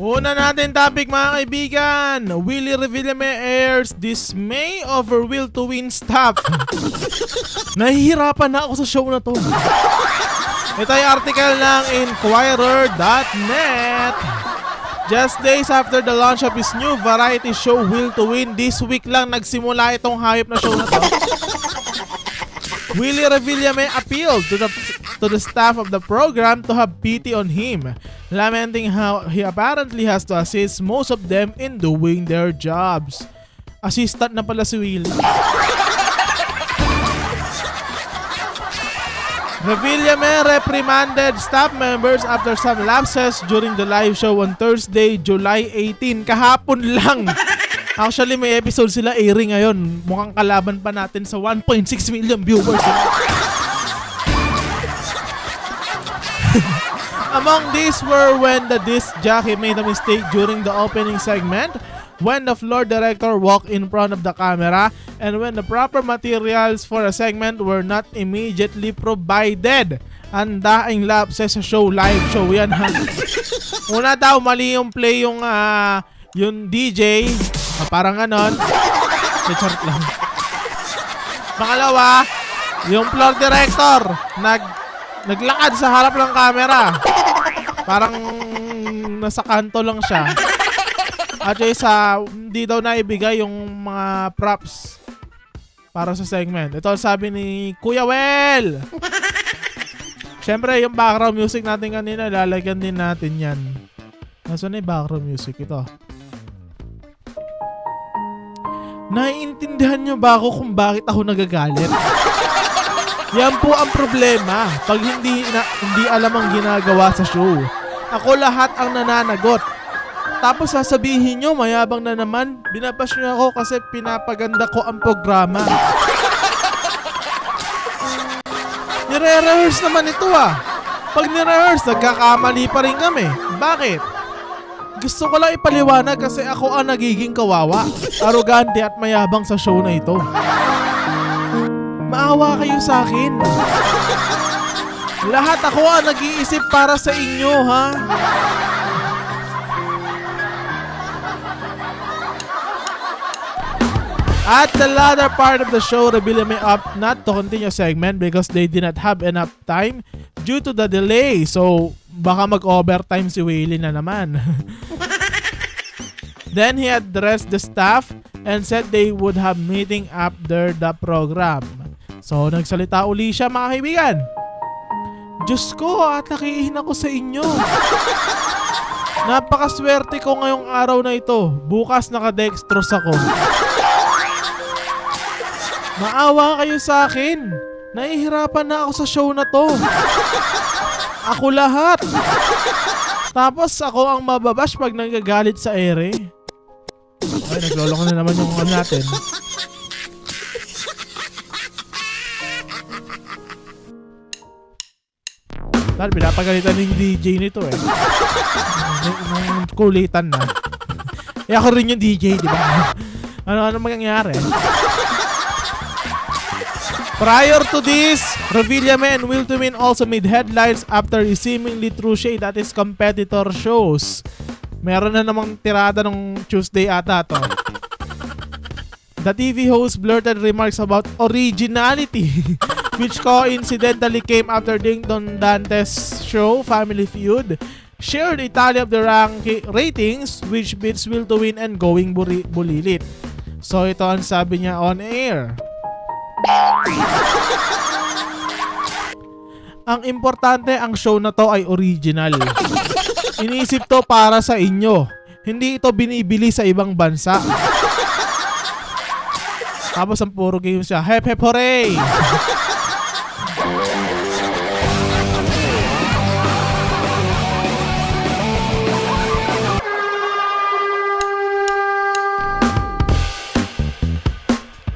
Una natin topic mga kaibigan. Willie Revillame airs dismay over will to win stuff. Nahihirapan na ako sa show na to. Ito ay article ng Inquirer.net. Just days after the launch of his new variety show Will to Win, this week lang nagsimula itong hype na show na to. Willie Revillame appealed to the staff of the program to have pity on him, lamenting how he apparently has to assist most of them in doing their jobs. Assistant na pala si Willie. Revillame reprimanded staff members after some lapses during the live show on Thursday, July 18. Kahapon lang. Actually, may episode sila airing ngayon. Mukhang kalaban pa natin sa 1.6 million viewers. Among these were when the disc jockey made a mistake during the opening segment, when the floor director walked in front of the camera, and when the proper materials for a segment were not immediately provided. Ang daing lapses sa show, live show yan ha. Una daw, mali yung play yung DJ. Parang ganon. Chart lang. Pangalawa, yung floor director naglakad sa harap ng camera. Parang nasa kanto lang siya. At yung isa, hindi daw naibigay yung mga props para sa segment. Ito sabi ni Kuya Well. Siyempre, yung background music natin kanina, lalagyan din natin yan. Nasaan na yung background music? Ito. Naiintindihan nyo ba ako kung bakit ako nagagalit? Yan po ang problema pag hindi alam ang ginagawa sa show. Ako lahat ang nananagot. Tapos sasabihin nyo, mayabang na naman, binabash nyo ako kasi pinapaganda ko ang programa. Nire-rehearse naman ito ah. Pag nire-rehearse, nagkakamali pa rin kami. Bakit? Gusto ko lang ipaliwanag kasi ako ang nagiging kawawa, arogante at mayabang sa show na ito. Maawa kayo sa akin. Lahat ako ang nag-iisip para sa inyo, ha? At the latter part of the show, Revillame opted not to continue segment because they did not have enough time due to the delay. So, baka mag-overtime si Willie na naman. Then he addressed the staff and said they would have meeting after the program. So, nagsalita uli siya mga kaibigan. Diyos ko, atakihin ako sa inyo. Napakaswerte ko ngayong araw na ito. Bukas nakadextrose ako. Maawa kayo sa akin. Nahihirapan na ako sa show na to. Ako lahat. Tapos ako ang mababash pag nagagalit sa ere. Ay, nagloloko na naman yung natin. Dahil pinapagalitan yung DJ nito eh. Kulitan na. Eh ako rin yung DJ, di ba? Ano mangyayari? Prior to this, Revillame and Will to Win also made headlines after he seemingly threw shade at his competitor shows. Meron na namang tirada ng Tuesday ata to. The TV host blurted remarks about originality, which coincidentally came after Ding Don Dante's show, Family Feud, shared a tally of the ratings, which beats Will to Win and Going Bulilit. So ito ang sabi niya on air. Ang importante, ang show na to ay original. Iniisip to para sa inyo. Hindi ito binibili sa ibang bansa. Tapos ang puro game siya. Hep hep hooray!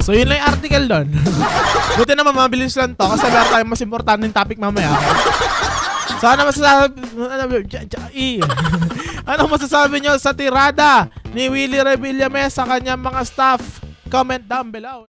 So yun lang yung article doon. Buti naman mabilis lang to kasi meron tayong mas importanteng topic mamaya. So ano masasabi nyo sa tirada ni Willie Revillame sa kanyang mga staff? Comment down below.